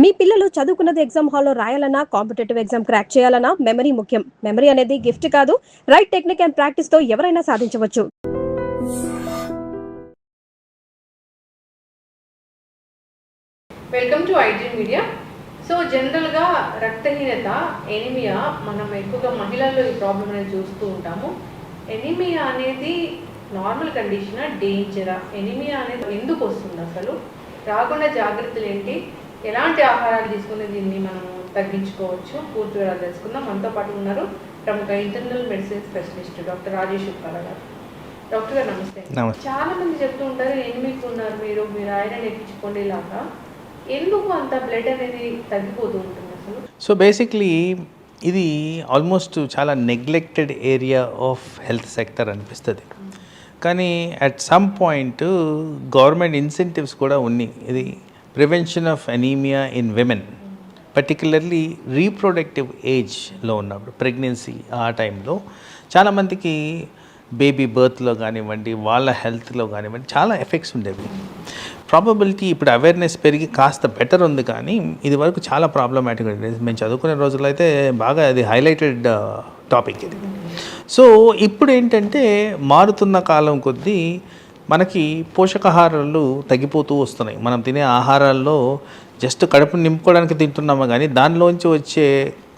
మీ పిల్లలు చదువుకున్నది ఎగ్జామ్ హాల్లో రాయాలన్నా కాంపిటేటివ్ ఎగ్జామ్ క్రాక్ చేయాలన్నా మెమరీ ముఖ్యం. మెమరీ అనేది గిఫ్ట్ కాదు, రైట్ టెక్నిక్ అండ్ ప్రాక్టీస్ తో ఎవరైనా సాధించవచ్చు. Welcome to IG media. So జనరల్గా రక్తహీనత, ఎనిమియా మనం ఎక్కువగా మహిళల్లో ఈ ప్రాబ్లం అనేది చూస్తూ ఉంటాము. ఎనిమియా అనేది నార్మల్ కండిషనా, డేంజరా? ఎనిమియా అనేది ఎందుకు వస్తుంది, అసలు రాకుండా జాగ్రత్తలు ఏంటి, ఎలాంటి ఆహారాలు తీసుకుని దీన్ని మనం తగ్గించుకోవచ్చు, పూర్తి వివరాలు తెలుసుకుందాం. మనతో పాటు ఉన్నారు ప్రముఖ internal medicine specialist doctor Rajesh Uppala గారు. డాక్టర్ గారు నమస్తే. చాలా మంది చెప్తూ ఉంటారు, ఎనిమిక్ ఉన్నారు, మీరు ఐరన్ ఎక్కించుకోండి లాగా. ఎందుకు అంత బ్లడ్ అనేది తగ్గిపోతూ ఉంటుంది అసలు? సో బేసిక్లీ ఇది ఆల్మోస్ట్ చాలా neglected area of health sector అనిపిస్తుంది. కానీ at some point government incentives కూడా ఉన్నాయి. ఇది prevention of anaemia in women, particularly reproductive ఏజ్లో ఉన్నప్పుడు, ప్రెగ్నెన్సీ ఆ టైంలో చాలామందికి బేబీ బర్త్లో కానివ్వండి, వాళ్ళ హెల్త్లో కానివ్వండి చాలా ఎఫెక్ట్స్ ఉండేవి. ప్రాబబిలిటీ ఇప్పుడు అవేర్నెస్ పెరిగి కాస్త బెటర్ ఉంది, కానీ ఇది వరకు చాలా ప్రాబ్లమాటిక్ ఉండేది. మేము చదువుకునే రోజుల్లో అయితే బాగా అది హైలైటెడ్ టాపిక్ ఇది. సో ఇప్పుడు ఏంటంటే మారుతున్న కాలం కొద్దీ మనకి పోషకాహారాలు తగ్గిపోతూ వస్తున్నాయి. మనం తినే ఆహారాల్లో జస్ట్ కడుపుని నింపుకోవడానికి తింటున్నామో కానీ దానిలోంచి వచ్చే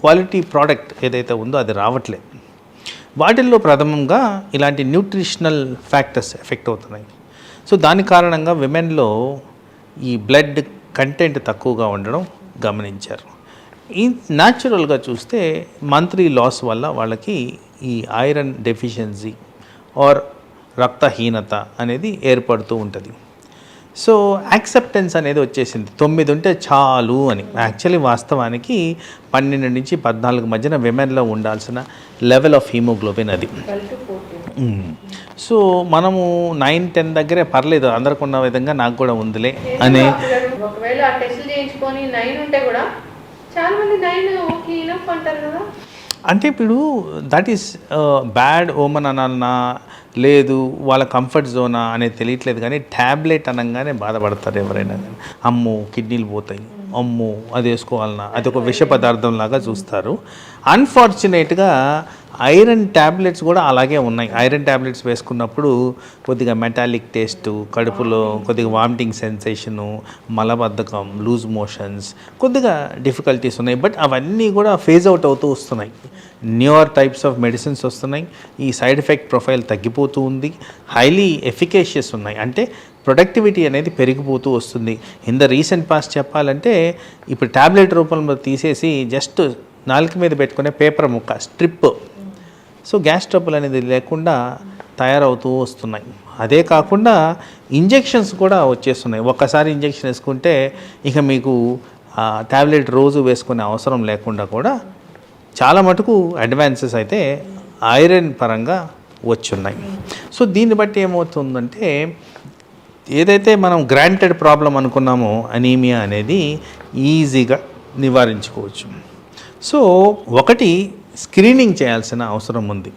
క్వాలిటీ ప్రోడక్ట్ ఏదైతే ఉందో అది రావట్లేదు. వాటిల్లో ప్రథమంగా ఇలాంటి న్యూట్రిషనల్ ఫ్యాక్టర్స్ ఎఫెక్ట్ అవుతున్నాయి. సో దాని కారణంగా విమెన్లో ఈ బ్లడ్ కంటెంట్ తక్కువగా ఉండడం గమనించారు. ఈ న్యాచురల్గా చూస్తే మంత్లీ లాస్ వల్ల వాళ్ళకి ఈ ఐరన్ డెఫిషియన్సీ ఆర్ రక్తహీనత అనేది ఏర్పడుతూ ఉంటుంది. సో యాక్సెప్టెన్స్ అనేది వచ్చేసింది, 9 ఉంటే చాలు అని. యాక్చువల్లీ వాస్తవానికి 12 నుంచి 14 మధ్యన విమెన్లో ఉండాల్సిన లెవెల్ ఆఫ్ హీమోగ్లోబిన్ అది. సో మనము 9-10 దగ్గరే పర్లేదు, అందరికి ఉన్న విధంగా నాకు కూడా ఉందిలే అని. ఒకవేళ టెస్టులు చేయించుకొని 9 ఉంటే కూడా చాలా మంది 9 ఓకే ఇనఫ్ అంటారు కదా. అంటే ఇప్పుడు దట్ ఈస్ బ్యాడ్ ఓమన్ అనాలనా, లేదు వాళ్ళ కంఫర్ట్ జోనా అనేది తెలియట్లేదు. కానీ ట్యాబ్లెట్ అనగానే బాధపడతారు ఎవరైనా. అమ్మో కిడ్నీలు పోతాయి, అమ్మో అది వేసుకోవాలన్నా, అది ఒక విష పదార్థం లాగా చూస్తారు. అన్ఫార్చునేట్గా ఐరన్ ట్యాబ్లెట్స్ కూడా అలాగే ఉన్నాయి. ఐరన్ ట్యాబ్లెట్స్ వేసుకున్నప్పుడు కొద్దిగా మెటాలిక్ టేస్టు, కడుపులో కొద్దిగా వామిటింగ్ సెన్సేషను, మలబద్ధకం, లూజ్ మోషన్స్, కొద్దిగా డిఫికల్టీస్ ఉన్నాయి. బట్ అవన్నీ కూడా ఫేజ్ అవుట్ అవుతూ వస్తున్నాయి. న్యూయర్ టైప్స్ ఆఫ్ మెడిసిన్స్ వస్తున్నాయి. ఈ సైడ్ ఎఫెక్ట్ ప్రొఫైల్ తగ్గిపోతూ ఉంది. హైలీ ఎఫికేషియస్ ఉన్నాయి, అంటే ప్రొడక్టివిటీ అనేది పెరిగిపోతూ వస్తుంది. ఇన్ ద రీసెంట్ పాస్ట్ చెప్పాలంటే ఇప్పుడు ట్యాబ్లెట్ రూపంలో తీసేసి జస్ట్ నాలుక మీద పెట్టుకునే పేపర్ ముక్క, స్ట్రిప్, సో గ్యాస్ ట్రబుల్ అనేది లేకుండా తయారవుతూ వస్తున్నాయి. అదే కాకుండా ఇంజెక్షన్స్ కూడా వచ్చేస్తున్నాయి. ఒక్కసారి ఇంజెక్షన్ వేసుకుంటే ఇక మీకు ట్యాబ్లెట్ రోజు వేసుకునే అవసరం లేకుండా కూడా చాలా మటుకు అడ్వాన్సెస్ అయితే ఐరన్ పరంగా వచ్చున్నాయి. సో దీన్ని బట్టి ఏమవుతుందంటే ఏదైతే మనం గ్రాంటెడ్ ప్రాబ్లం అనుకున్నామో అనీమియా అనేది ఈజీగా నివారించుకోవచ్చు. సో ఒకటి స్క్రీనింగ్ చేయాల్సిన అవసరం ఉంది.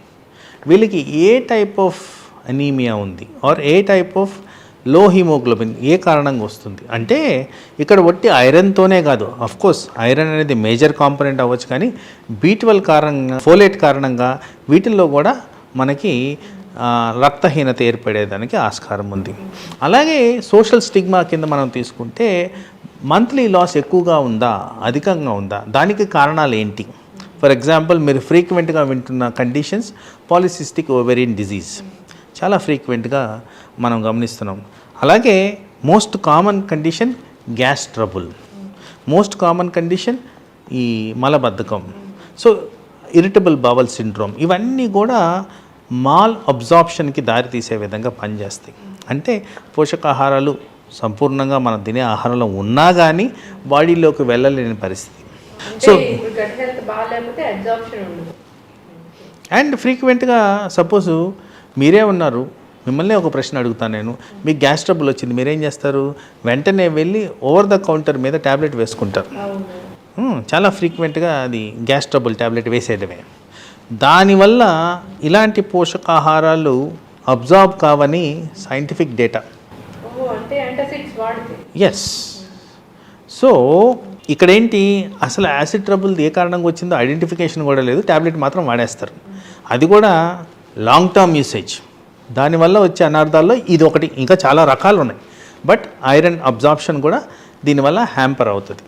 వీళ్ళకి ఏ టైప్ ఆఫ్ అనీమియా ఉంది are A type of low haemoglobin ఏ కారణంగా వస్తుంది అంటే ఇక్కడ ఒట్టి ఐరన్తోనే కాదు, అఫ్కోర్స్ ఐరన్ అనేది మేజర్ కాంపోనెంట్ అవ్వచ్చు, కానీ B12 కారణంగా, ఫోలేట్ కారణంగా వీటిల్లో కూడా మనకి రక్తహీనత ఏర్పడేదానికి ఆస్కారం ఉంది. అలాగే సోషల్ స్టిగ్మా కింద మనం తీసుకుంటే మంత్లీ లాస్ ఎక్కువగా ఉందా, అధికంగా ఉందా, దానికి కారణాలు ఏంటి? ఫర్ ఎగ్జాంపుల్ మీరు ఫ్రీక్వెంట్గా వింటున్న కండిషన్స్ పాలిసిస్టిక్ ఓవేరియన్ డిజీజ్ చాలా ఫ్రీక్వెంట్గా మనం గమనిస్తున్నాం. అలాగే most common condition gas trouble, most common condition ఈ మలబద్ధకం, సో ఇరిటబుల్ బవల్ సిండ్రోమ్, ఇవన్నీ కూడా మాల్ అబ్జార్ప్షన్కి దారితీసే విధంగా పనిచేస్తాయి. అంటే పోషకాహారాలు సంపూర్ణంగా మనం తినే ఆహారంలో ఉన్నా కానీ బాడీలోకి వెళ్ళలేని పరిస్థితి. సో అండ్ ఫ్రీక్వెంట్గా సపోజు మీరే ఉన్నారు, మిమ్మల్ని ఒక ప్రశ్న అడుగుతాను నేను, మీకు గ్యాస్ ట్రబుల్ వచ్చింది, మీరేం చేస్తారు? వెంటనే వెళ్ళి ఓవర్ ద కౌంటర్ మీద ట్యాబ్లెట్ వేసుకుంటారు. చాలా ఫ్రీక్వెంట్గా అది గ్యాస్ ట్రబుల్ ట్యాబ్లెట్ వేసేయడమే. దానివల్ల ఇలాంటి పోషకాహారాలు అబ్జార్బ్ కావని సైంటిఫిక్ డేటా. ఎస్. సో ఇక్కడ ఏంటి అసలు యాసిడ్ ట్రబుల్ ఏ కారణంగా వచ్చిందో ఐడెంటిఫికేషన్ కూడా లేదు, ట్యాబ్లెట్ మాత్రం వాడేస్తారు. అది కూడా లాంగ్ టర్మ్ యూసేజ్. దానివల్ల వచ్చే అనార్థాల్లో ఇది ఒకటి, ఇంకా చాలా రకాలు ఉన్నాయి. బట్ ఐరన్ అబ్జార్ప్షన్ కూడా దీనివల్ల హ్యాంపర్ అవుతుంది.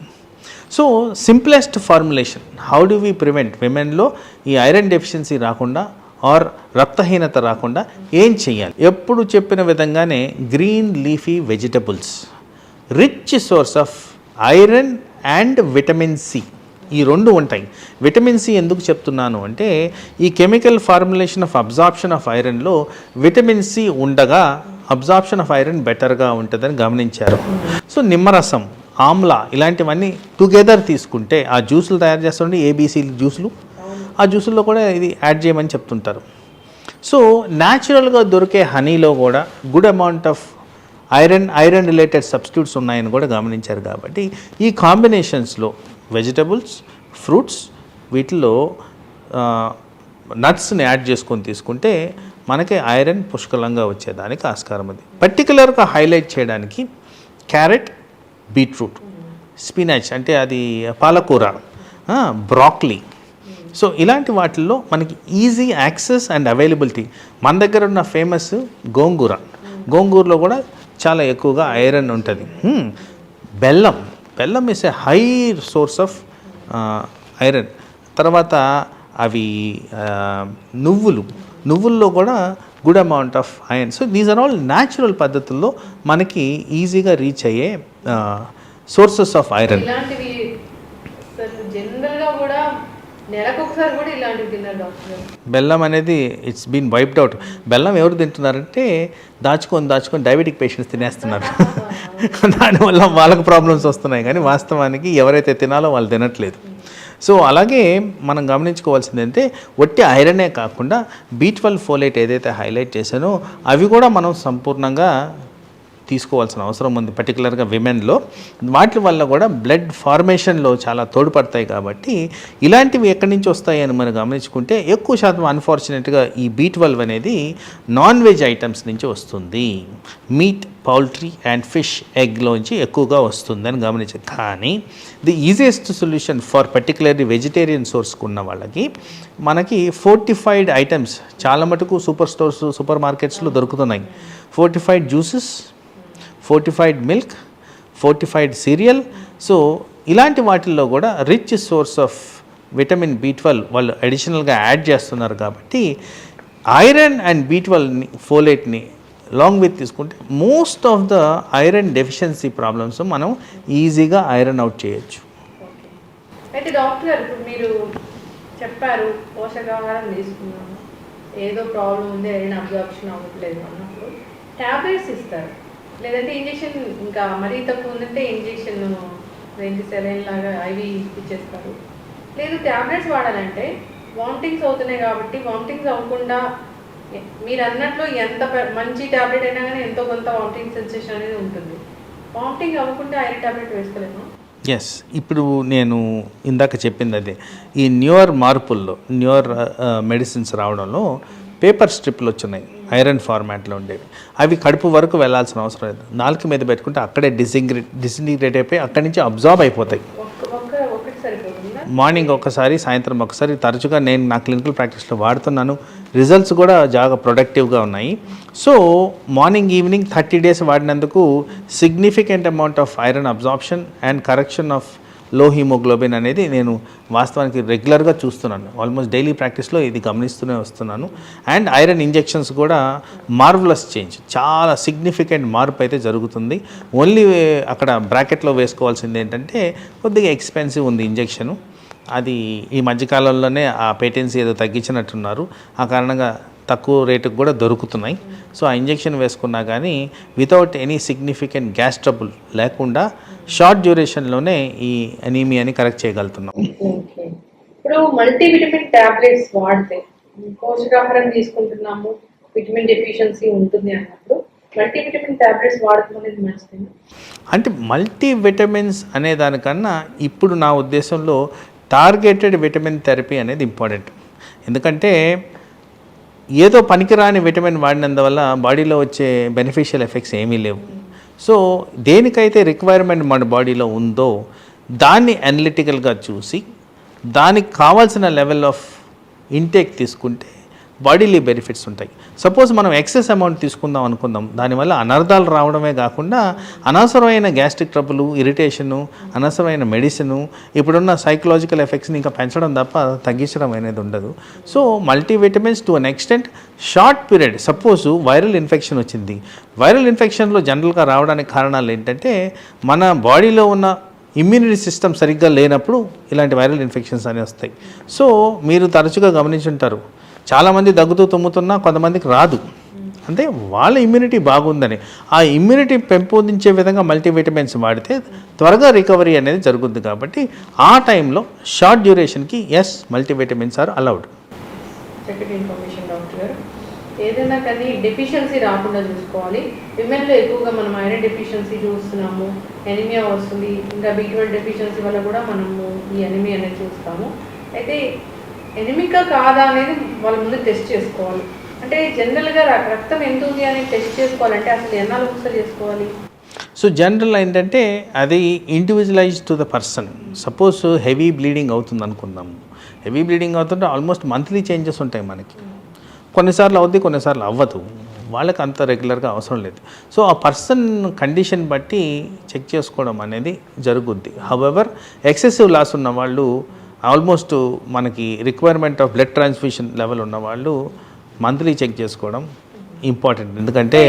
So simplest formulation, how do we prevent విమెన్లో ఈ ఐరన్ డెఫిషియన్సీ రాకుండా ఆర్ రక్తహీనత రాకుండా ఏం చేయాలి? ఎప్పుడు చెప్పిన విధంగానే green leafy vegetables, rich source of iron and vitamin C, ఈ రెండు ఉంటాయి. విటమిన్ సి ఎందుకు చెప్తున్నాను అంటే ఈ chemical formulation of absorption of ఐరన్లో విటమిన్ సి ఉండగా అబ్జార్ప్షన్ ఆఫ్ ఐరన్ బెటర్గా ఉంటుందని గమనించారు. సో నిమ్మరసం, ఆమ్లా ఇలాంటివన్నీ టుగెదర్ తీసుకుంటే, ఆ జ్యూసులు తయారు చేస్తుంటే ఏబీసీ జ్యూసులు, ఆ జ్యూసుల్లో కూడా ఇది యాడ్ చేయమని చెప్తుంటారు. సో న్యాచురల్గా దొరికే హనీలో కూడా good amount of iron related substitutes ఉన్నాయని కూడా గమనించారు. కాబట్టి ఈ కాంబినేషన్స్లో వెజిటబుల్స్, ఫ్రూట్స్, వీటిలో నట్స్ని యాడ్ చేసుకొని తీసుకుంటే మనకి ఐరన్ పుష్కలంగా వచ్చేదానికి ఆస్కారం ఉంది. పర్టికులర్గా హైలైట్ చేయడానికి క్యారెట్, బీట్రూట్, స్పినాచ్ అంటే అది పాలకూర, బ్రాక్లీ, సో ఇలాంటి వాటిల్లో మనకి ఈజీ యాక్సెస్ అండ్ అవైలబిలిటీ. మన దగ్గర ఉన్న ఫేమస్ గోంగూరలో కూడా చాలా ఎక్కువగా ఐరన్ ఉంటుంది. బెల్లం is a high source of iron. తర్వాత అవి నువ్వుల్లో కూడా good amount of iron. So these are all natural పద్ధతుల్లో మనకి ఈజీగా రీచ్ అయ్యే సోర్సెస్ ఆఫ్ ఐరన్. ఇలాంటివి జనరల్గా కూడా నెలకొకసారి కూడా ఇలాంటివి తిన్నారు డాక్టర్. బెల్లం అనేది ఇట్స్ బీన్ వైప్డ్ అవుట్. బెల్లం ఎవరు తింటున్నారంటే దాచుకొని డయాబెటిక్ పేషెంట్స్ తినేస్తున్నారు. దానివల్ల వాళ్ళకు ప్రాబ్లమ్స్ వస్తున్నాయి, కానీ వాస్తవానికి ఎవరైతే తినాలో వాళ్ళు తినట్లేదు. సో అలాగే మనం గమనించుకోవాల్సింది అంటే ఒట్టి ఐరనే కాకుండా B12 ఫోలేట్ ఏదైతే హైలైట్ చేశానో అవి కూడా మనం సంపూర్ణంగా తీసుకోవాల్సిన అవసరం ఉంది, పర్టికులర్గా విమెన్లో. వాటి వల్ల కూడా బ్లడ్ ఫార్మేషన్లో చాలా తోడ్పడతాయి. కాబట్టి ఇలాంటివి ఎక్కడి నుంచి వస్తాయి అని మనం గమనించుకుంటే ఎక్కువ శాతం అన్ఫార్చునేట్గా ఈ B12 అనేది నాన్ వెజ్ ఐటమ్స్ నుంచి వస్తుంది. మీట్, పౌల్ట్రీ అండ్ ఫిష్, ఎగ్లోంచి ఎక్కువగా వస్తుందని గమనించారు. కానీ the easiest solution for particularly vegetarian సోర్స్కు ఉన్న వాళ్ళకి మనకి ఫోర్టిఫైడ్ ఐటమ్స్ చాలా మటుకు సూపర్ మార్కెట్స్లో దొరుకుతున్నాయి. Fortified juices, fortified milk, fortified serial. So ఇలాంటి వాటిల్లో కూడా rich source of vitamin B12 వాళ్ళు అడిషనల్గా యాడ్ చేస్తున్నారు. కాబట్టి ఐరన్ అండ్ B12ని, ఫోలేట్ని లాంగ్ విత్ తీసుకుంటే most of the iron deficiency problems మనం ఈజీగా ఐరన్ అవుట్ చేయొచ్చు. అయితే డాక్టర్ గారు ఇప్పుడు మీరు చెప్పారు పోషకాహారం తీసుకున్నాము, ఏదో ప్రాబ్లం ఉంది, ఐరన్ అబ్జార్ప్షన్ అవ్వట్లేదు అన్నప్పుడు ట్యాబ్లెట్స్ ఇస్తారు, లేదంటే ఇంజెక్షన్ ఇంకా మరీ తక్కువ ఉందంటే ఇంజెక్షన్ సెలైన్ లాగా ఐవి ఇచ్చేస్తారు. లేదు ట్యాబ్లెట్స్ వాడాలంటే వామిటింగ్స్ అవుతున్నాయి కాబట్టి వామిటింగ్స్ అవ్వకుండా మీరు అన్నట్లు ఎంత మంచి ట్యాబ్లెట్ అయినా కానీ ఎంతో కొంత వామిటింగ్ సెన్సేషన్ అనేది ఉంటుంది. వామిటింగ్ అవ్వకుండా ఐరన్ ట్యాబ్లెట్ వేసుకోలేము. ఎస్, ఇప్పుడు నేను ఇందాక చెప్పింది అదే. ఈ న్యూయర్ మార్పుల్లో మెడిసిన్స్ రావడంలో పేపర్ స్ట్రిప్లు వచ్చున్నాయి, ఐరన్ ఫార్మాట్లో ఉండేవి. అవి కడుపు వరకు వెళ్ళాల్సిన అవసరం లేదు, నాలుక మీద పెట్టుకుంటే అక్కడే డిసింటిగ్రేట్ అయిపోయి అక్కడి నుంచి అబ్జార్బ్ అయిపోతాయి. మార్నింగ్ ఒకసారి, సాయంత్రం ఒకసారి, తరచుగా నేను నా క్లినికల్ ప్రాక్టీస్లో వాడుతున్నాను. రిజల్ట్స్ కూడా చాలా ప్రొడక్టివ్గా ఉన్నాయి. సో మార్నింగ్ ఈవినింగ్ 30 days వాడినందుకు significant amount of iron absorption and correction of low haemoglobin అనేది నేను వాస్తవానికి రెగ్యులర్గా చూస్తున్నాను. ఆల్మోస్ట్ డైలీ ప్రాక్టీస్లో ఇది గమనిస్తూనే వస్తున్నాను. అండ్ ఐరన్ ఇంజెక్షన్స్ కూడా మార్వలస్ చేంజ్, చాలా సిగ్నిఫికెంట్ మార్పు అయితే జరుగుతుంది. ఓన్లీ అక్కడ బ్రాకెట్లో వేసుకోవాల్సింది ఏంటంటే కొద్దిగా ఎక్స్పెన్సివ్ ఉంది ఇంజెక్షను. అది ఈ మధ్యకాలంలోనే ఆ పేటెన్సీ ఏదో తగ్గించినట్టున్నారు, ఆ కారణంగా తక్కువ రేటుకు కూడా దొరుకుతున్నాయి. సో ఆ ఇంజెక్షన్ వేసుకున్నా కానీ without any significant gas trouble లేకుండా షార్ట్ డ్యూరేషన్లోనే ఈ అనీమియాని కరెక్ట్ చేయగలుగుతున్నాం. ఇప్పుడు మల్టీవిటమిన్ టాబ్లెట్స్ వాడితే పోషకాహారం తీసుకుంటున్నాము, విటమిన్ డెఫిషియన్సీ ఉంటుంది అన్నప్పుడు మల్టీవిటమిన్ టాబ్లెట్స్ వాడటం అనేది మంచిది. అంటే మల్టీవిటమిన్స్ అనే దానికన్నా ఇప్పుడు నా ఉద్దేశంలో టార్గెటెడ్ విటమిన్ థెరపీ అనేది ఇంపార్టెంట్. ఎందుకంటే ఏదో పనికిరాని విటమిన్ వాడినందువల్ల బాడీలో వచ్చే బెనిఫిషియల్ ఎఫెక్ట్స్ ఏమీ లేవు. సో దేనికైతే రిక్వైర్మెంట్ మన బాడీలో ఉందో దాన్ని అనలిటికల్గా చూసి దానికి కావాల్సిన లెవెల్ ఆఫ్ ఇంటేక్ తీసుకుంటే బాడీలీ బెనిఫిట్స్ ఉంటాయి. సపోజ్ మనం ఎక్సెస్ అమౌంట్ తీసుకుందాం అనుకుందాం, దానివల్ల అనర్థాలు రావడమే కాకుండా అనవసరమైన గ్యాస్ట్రిక్ ట్రబుల్, ఇరిటేషను, అనవసరమైన మెడిసిను, ఇప్పుడున్న సైకలాజికల్ ఎఫెక్ట్స్ని ఇంకా పెంచడం తప్ప తగ్గించడం అనేది ఉండదు. So multivitamins to an extent short period, suppose viral infection వచ్చింది, వైరల్ ఇన్ఫెక్షన్లో జనరల్గా రావడానికి కారణాలు ఏంటంటే మన బాడీలో ఉన్న ఇమ్యూనిటీ సిస్టమ్ సరిగ్గా లేనప్పుడు ఇలాంటి వైరల్ ఇన్ఫెక్షన్స్ అనేవి వస్తాయి. సో మీరు తరచుగా గమనించుంటారు, చాలామంది దగ్గుతూ తుమ్ముతున్నా కొంతమందికి రాదు, అంటే వాళ్ళ ఇమ్యూనిటీ బాగుందని. ఆ ఇమ్యూనిటీ పెంపొందించే విధంగా మల్టీవిటమిన్స్ వాడితే త్వరగా రికవరీ అనేది జరుగుతుంది. కాబట్టి ఆ టైంలో షార్ట్ డ్యూరేషన్కి ఎస్, మల్టీవిటమిన్స్ ఆర్ అలౌడ్. చక్కటి ఇన్ఫర్మేషన్ డాక్టర్ గారు. ఏదైనా కానీ డెఫిషియన్సీ రాకుండా చూసుకోవాలి. విమెన్లో ఎక్కువగా మనం ఐరన్ డెఫిషియన్సీ చూస్తున్నాము, ఎనిమియా వస్తుంది, ఇంకా B12 డెఫిషియన్సీ వల్ల కూడా మనము ఈ ఎనిమియా అనేది చూస్తాము. అయితే ఎనిమికా కాదా అనేది వాళ్ళ ముందు టెస్ట్ చేసుకోవాలి. అంటే జనరల్గా రక్తం ఎంత ఉంది అని టెస్ట్ చేసుకోవాలంటే అసలు ఎన్నాళ్ళు ఒకసారి చేసుకోవాలి? సో జనరల్ ఏంటంటే అది individualise to the person. Suppose heavy bleeding అవుతుంది అనుకుందాము, హెవీ బ్లీడింగ్ అవుతుంటే ఆల్మోస్ట్ మంత్లీ చేంజెస్ ఉంటాయి మనకి. కొన్నిసార్లు అవుద్ది, కొన్నిసార్లు అవ్వదు, వాళ్ళకి అంత రెగ్యులర్గా అవసరం లేదు. సో ఆ పర్సన్ కండిషన్ బట్టి చెక్ చేసుకోవడం అనేది జరుగుద్ది. హౌఎవర్ ఎక్సెసివ్ లాస్ ఉన్న వాళ్ళు, ఆల్మోస్ట్ మనకి requirement of blood transfusion level ఉన్న వాళ్ళు మంత్లీ చెక్ చేసుకోవడం ఇంపార్టెంట్. ఎందుకంటే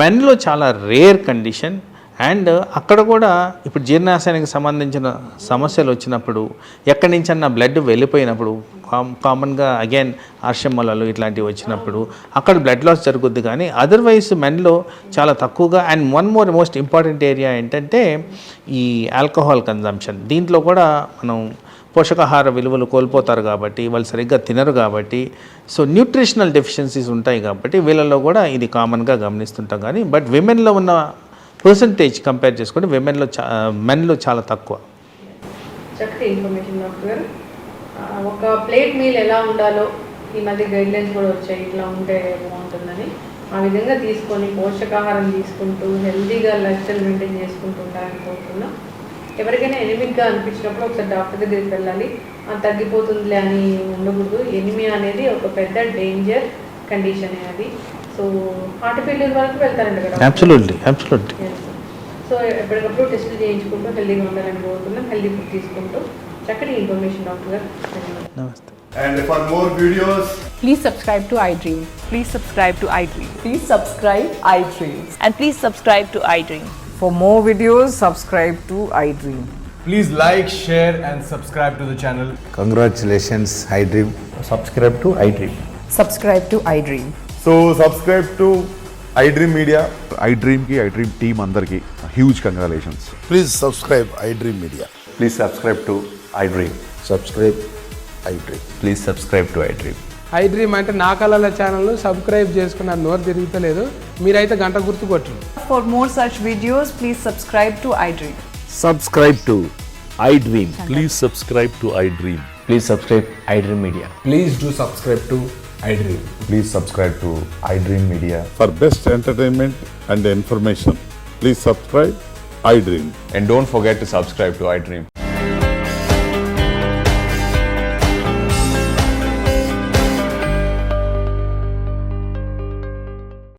మెన్లో చాలా రేర్ కండిషన్. అండ్ అక్కడ కూడా ఇప్పుడు జీర్ణాశయానికి సంబంధించిన సమస్యలు వచ్చినప్పుడు, ఎక్కడి నుంచన్నా బ్లడ్ వెళ్ళిపోయినప్పుడు, కామన్గా అగైన్ ఆర్షమలలు ఇట్లాంటివి వచ్చినప్పుడు అక్కడ బ్లడ్ లాస్ జరుగుద్ది. కానీ అదర్వైజ్ మెన్లో చాలా తక్కువగా. And one more most important area ఏంటంటే ఈ ఆల్కహాల్ కన్జంప్షన్. దీంట్లో కూడా మనం పోషకాహార విలువలు కోల్పోతారు కాబట్టి, వాళ్ళు సరిగ్గా తినరు కాబట్టి, సో న్యూట్రిషనల్ డెఫిషియన్సీస్ ఉంటాయి కాబట్టి వీళ్ళలో కూడా ఇది కామన్గా గమనిస్తుంటాం. కానీ బట్ విమెన్లో ఉన్న పర్సంటేజ్ కంపేర్ చేసుకుంటే మెన్లో చాలా తక్కువ. చక్కటి ఇన్ఫర్మేషన్ డాక్టర్ గారు. ఒక ప్లేట్ మీల్ ఎలా ఉండాలో ఈ మధ్య గైడ్లైన్స్ కూడా వచ్చాయి, ఇట్లా ఉంటే బాగుంటుందని. ఆ విధంగా తీసుకొని పోషకాహారం తీసుకుంటూ హెల్తీగా లైఫ్ స్టైల్ మెయింటైన్ చేసుకుంటూ ఉండాలని కోరుతున్నాం. ఎవరికైనా ఎనిమిక్గా అనిపించినప్పుడు ఒకసారి డాక్టర్ దగ్గరికి వెళ్ళాలి, తగ్గిపోతుందిలే అని ఉండకూడదు. ఎనిమియా అనేది ఒక పెద్ద డేంజర్ కండిషన్ అది. సో హార్ట్ ఫెయిల్యూర్ వరకు వెళ్తారండి కదా? అబ్సల్యూట్లీ. సో ఎప్పటికప్పుడు టెస్టులు చేయించుకుంటూ హెల్తీగా ఉండాలని కోరుతున్నాం, హెల్తీ ఫుడ్ తీసుకుంటూ. చక్కటి ఇన్ఫర్మేషన్ డాక్టర్ గారు. నమస్తే. And for more videos, Please subscribe to iDream. Please subscribe to iDream. Please subscribe iDream. And please subscribe to iDream. For more videos, subscribe to iDream. please like, share and subscribe to the channel. Congratulations, iDream. Subscribe to iDream. Subscribe to iDream. So subscribe to iDream Media. iDream ki iDream team అందరికి huge congratulations. Please subscribe iDream Media. Please subscribe to iDream. Subscribe iDream. Please subscribe to iDream. iDream అంటే నా కళల ఛానల్ను subscribe చేసుకున్న నోరు తిరుగుతలేదు, మీరైతే గంట గుర్తు కొట్టండి. For more such videos, please subscribe to iDream. Subscribe to iDream. Please subscribe to iDream. Please subscribe iDream Media. Please do subscribe to iDream. Please subscribe to iDream Media. For best entertainment and information, please subscribe iDream. And don't forget to subscribe to iDream.